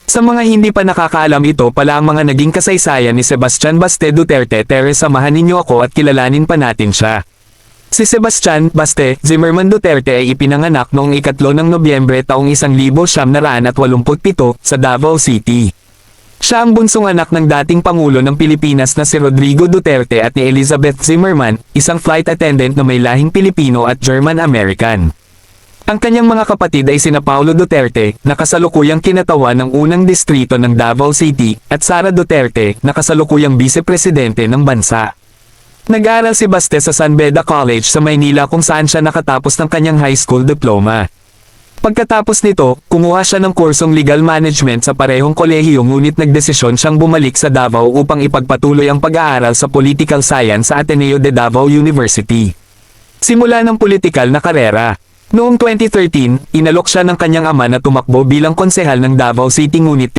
Sa mga hindi pa nakakaalam, ito pala ang mga naging kasaysayan ni Sebastian Baste Duterte. Samahan ninyo ako at kilalanin pa natin siya. Si Sebastian Baste Zimmerman Duterte ay ipinanganak noong 3 ng Nobyembre taong 1987 sa Davao City. Siya ang bunsong anak ng dating Pangulo ng Pilipinas na si Rodrigo Duterte at ni Elizabeth Zimmerman, isang flight attendant na may lahing Pilipino at German-American. Ang kanyang mga kapatid ay sina Paulo Duterte, na kasalukuyang kinatawan ng unang distrito ng Davao City, at Sara Duterte, na kasalukuyang vice-presidente ng bansa. Nag-aaral si Baste sa San Beda College sa Maynila kung saan siya nakatapos ng kanyang high school diploma. Pagkatapos nito, kumuha siya ng kursong legal management sa parehong kolehiyo, ngunit nagdesisyon siyang bumalik sa Davao upang ipagpatuloy ang pag-aaral sa political science sa Ateneo de Davao University. Simula ng politikal na karera. Noong 2013, inalok siya ng kanyang ama na tumakbo bilang konsehal ng Davao City, ngunit